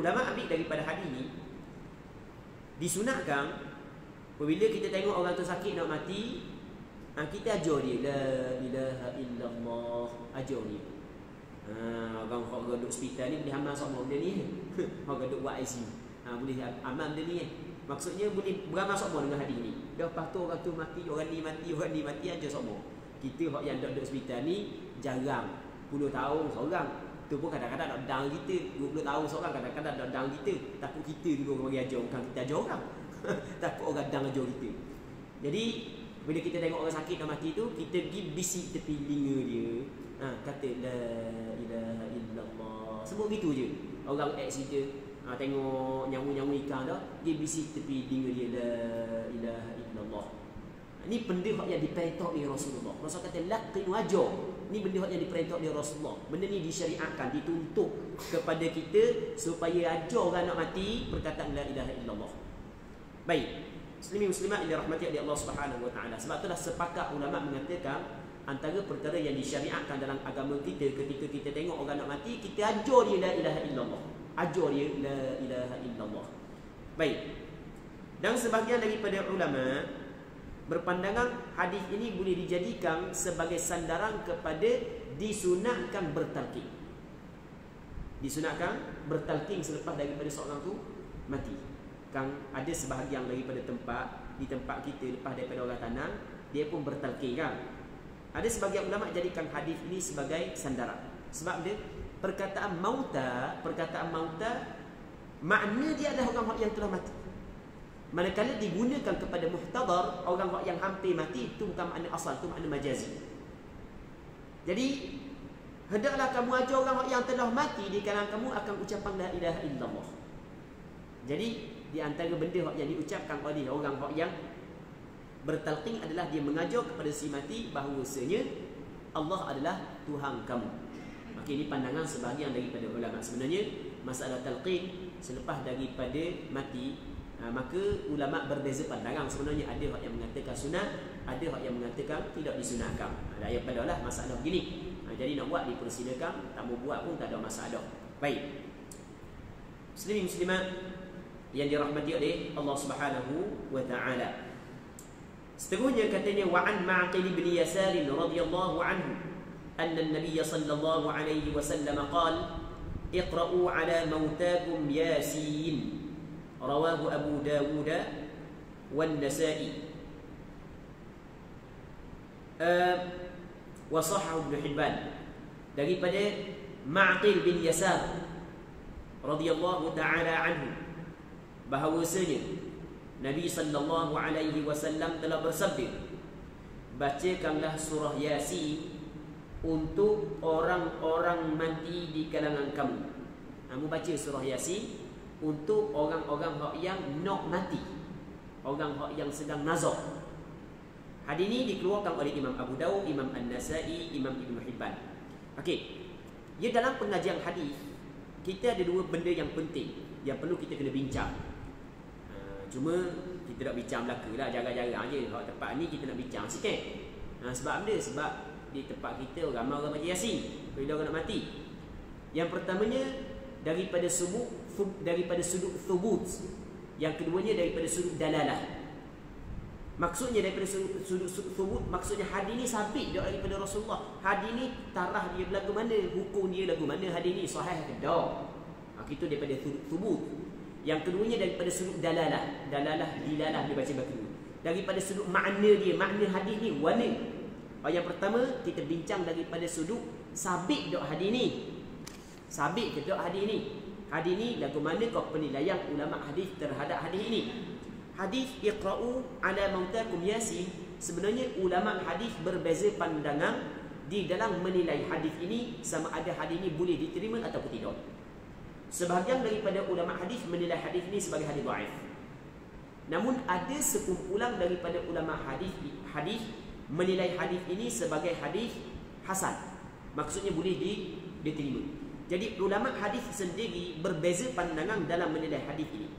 ulama ambil daripada hadis ini, disunatkan apabila kita tengok orang tu sakit nak mati, kita ajar dia la ilaha illallah, ajar dia. Orang hok duduk hospital ni boleh amal semua benda ni. Hok duduk buat ICU. Boleh amal benda ni. Maksudnya boleh beramal semua dengan hadis ni. Dah patuh orang tu mati, orang ni mati aja semua. Kita hok yang duduk hospital ni jarang 10 tahun seorang. Tu pun kadang-kadang nak down kita, 20 tahun seorang kadang-kadang nak down kita. Takut kita dulu orang bagi ajar, bukan kita ajar orang. Takut orang down ajar kita. Jadi bila kita tengok orang sakit dah mati tu, kita pergi bisik tepi telinga dia. Kata la ilaha illallah. Semua gitu je. Orang accident, tengok nyamu-nyamu ikan dah, dia bisik tepi telinga dia la ilaha illallah. Ini benda yang diperintah oleh Rasulullah. Rasul kata laqin wajar. Ini benda yang diperintah oleh Rasulullah. Benda ni disyariatkan, dituntut kepada kita supaya ajar orang nak mati perkataan la ilaha illallah. Baik. Muslimin muslimat yang dirahmati oleh Allah Subhanahu wa taala. Sebab itulah sepakat ulama mengatakan antara perkara yang disyariatkan dalam agama kita, ketika kita tengok orang nak mati, kita ajar dia la ilaha illallah. Ajar dia la ilaha illallah. Baik. Dan sebahagian daripada ulama berpandangan hadis ini boleh dijadikan sebagai sandaran kepada disunatkan bertalqin. Disunatkan bertalqin selepas daripada seorang tu mati. Kan ada sebahagian daripada di tempat kita lepas daripada orang tanam, dia pun bertalqin kan. Ada sebahagian ulama jadikan hadis ini sebagai sandaran. Sebab dia perkataan mauta makna dia adalah orang yang telah mati. Manakala digunakan kepada muhtadar, orang yang hampir mati, itu bukan makna asal, itu makna majazi. Jadi hendaklah kamu ajar orang yang telah mati di kalangan kamu akan ucapan la ilaha illallah. Jadi di antara benda yang diucapkan oleh orang yang bertalqin adalah dia mengajar kepada si mati bahawasanya Allah adalah Tuhan kamu. Maka ini pandangan sebahagian daripada ulama. Sebenarnya masalah talqin selepas daripada mati, maka ulama berbeza pandangan. Sebenarnya ada yang mengatakan sunat, ada yang mengatakan tidak disunatkan. Ada padalah masalah begini. Jadi nak buat dipersilakan, tak mau buat pun tak ada masalah. Baik. Muslimin muslimat yang dirahmati oleh Allah Subhanahu wa taala. Seterusnya katanya wa an Ma'qil bin Yasar radhiyallahu anhu anna an-nabiy sallallahu alaihi wasallam qala iqra'u ala mautakum yasin. Rawahu Abu Dawud wan Nasa'i wa sahhahu Ibn Hibban. Daripada Ma'qil bin Yasar radhiyallahu ta'ala anhu bahawasanya Nabi sallallahu alaihi wasallam telah bersabda, bacakanlah surah Yasin untuk orang-orang mati di kalangan kamu. Kamu baca surah Yasin untuk orang-orang yang nak mati, orang yang sedang nazar. Hadis ini dikeluarkan oleh Imam Abu Dawud, Imam An-Nasa'i, Imam Ibn Hibban. Okey. Ya, dalam pengajian hadis kita ada dua benda yang penting yang perlu kita kena bincang. Cuma kita nak bincang belaka lah, jarang-jarang je. Kalau tempat ni kita nak bincang sikit. Sebab apa? Sebab di tempat kita ramai orang baca Yasin bila orang nak mati. Yang pertamanya daripada sudut thubut. Yang keduanya daripada sudut dalalah. Maksudnya daripada sudut thubut, maksudnya hadis ni sabit daripada Rasulullah. Hadis ni tarah dia lagu mana, hukum dia lagu mana, hadis ni sahih ke tak. Itu daripada thubut. Yang keduanya daripada sudut dalalah. Dilalah dia baca kedua. Daripada sudut makna dia, makna hadis ni warna. Yang pertama kita bincang daripada sudut sabit dok hadis ni. Sabit ke dok hadis ni? Hadis ni lagu mana kau penilaian ulama hadis terhadap hadis ini? Hadis iqra'u ala mautakum yasin, sebenarnya ulama hadis berbeza pandangan di dalam menilai hadis ini sama ada hadis ini boleh diterima ataupun tidak. Sebahagian daripada ulama hadis menilai hadis ini sebagai hadis dhaif. Namun ada sekumpulan daripada ulama hadis menilai hadis ini sebagai hadis hasan. Maksudnya boleh diterima. Jadi ulama hadis sendiri berbeza pandangan dalam menilai hadis ini.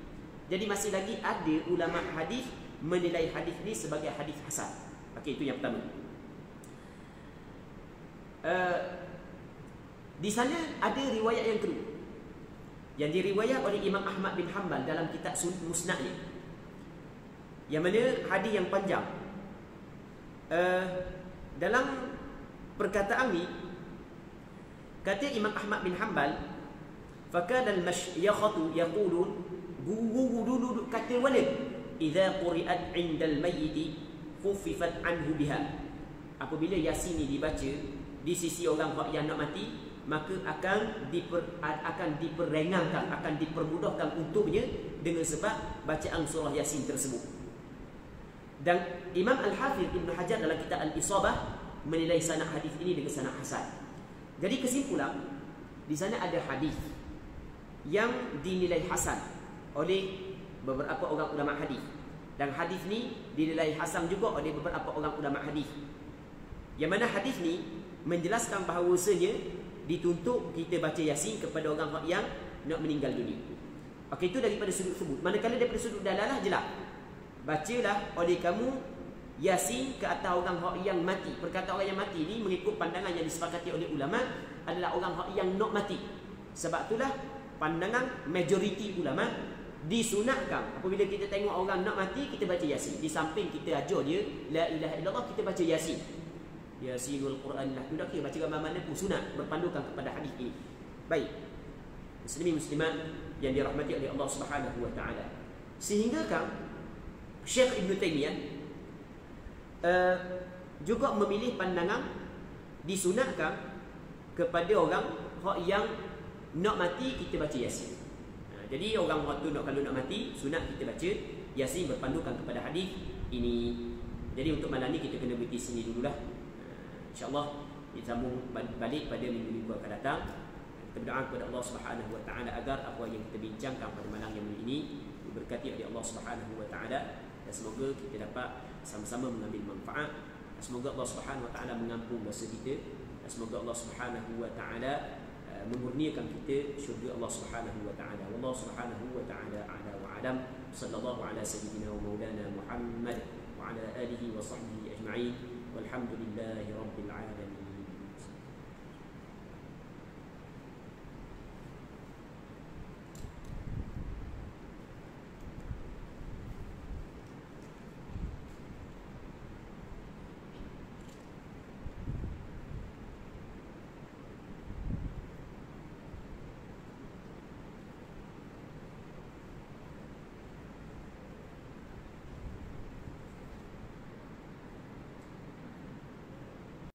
Jadi masih lagi ada ulama hadis menilai hadis ini sebagai hadis hasan. Okey, itu yang pertama. Di sana ada riwayat yang kedua yang diriwayat oleh Imam Ahmad bin Hanbal dalam kitab Musnadnya, yang mana hadis yang panjang. Dalam perkataan ni kata Imam Ahmad bin Hanbal, fakana al-mashyakhatu yaqulun, guru dulu kata walid idza quri'at 'inda al-mayyit khuffifat anhu biha. Apabila Yasin ni dibaca di sisi orang yang nak mati, maka akan diperengangkan, akan dipermudahkan untuknya dengan sebab bacaan surah Yasin tersebut. Dan Imam Al-Hafidh Ibn Hajar dalam kitab Al-Isabah menilai sanad hadis ini dengan sanad hasan. Jadi kesimpulan, di sana ada hadis yang dinilai hasan oleh beberapa orang ulama hadis, dan hadis ni dinilai hasan juga oleh beberapa orang ulama hadis. Yang mana hadis ni menjelaskan bahawasanya dituntut kita baca Yasin kepada orang yang nak meninggal dunia. Okey, itu daripada sudut sebut. Manakala daripada sudut dalalah jelas, bacalah oleh kamu Yasin ke atas orang yang mati. Perkataan orang yang mati ni mengikut pandangan yang disepakati oleh ulama adalah orang yang nak mati. Sebab itulah pandangan majoriti ulama disunatkan apabila kita tengok orang nak mati kita baca Yasin. Di samping kita ajar dia la ilaha illallah, kita baca Yasin. Yasinul Quran lah. Sudah kira baca gambar mana pun sunat berpandukan kepada hadis ini. Baik. Muslimin muslimat yang dirahmati oleh Allah Subhanahu wa taala. Sehingga kan Syekh Ibn Taymiyah juga memilih pandangan disunatkan kepada orang yang nak mati kita baca Yasin. Jadi orang waktu kalau nak mati sunat kita baca Yasin berpandukan kepada hadis ini. Jadi untuk malam ni kita kena berhenti sini dululah. InsyaAllah kita sambung balik pada minggu-minggu akan datang. Kita berdoa kepada Allah Subhanahu wa taala agar apa yang kita bincangkan pada malam yang mulia ini diberkati oleh Allah Subhanahu wa taala, dan semoga kita dapat sama-sama mengambil manfaat. Semoga Allah Subhanahu wa taala mengampun dosa kita, dan semoga Allah Subhanahu wa taala memurniakan kita syurga Allah Subhanahu wa taala. Wallahu Subhanahu wa taala a'la wa a'lam. Sallallahu ala sayyidina wa maulana Muhammad wa ala alihi wa sahbihi ajma'in. Walhamdulillahi rabbil alamin.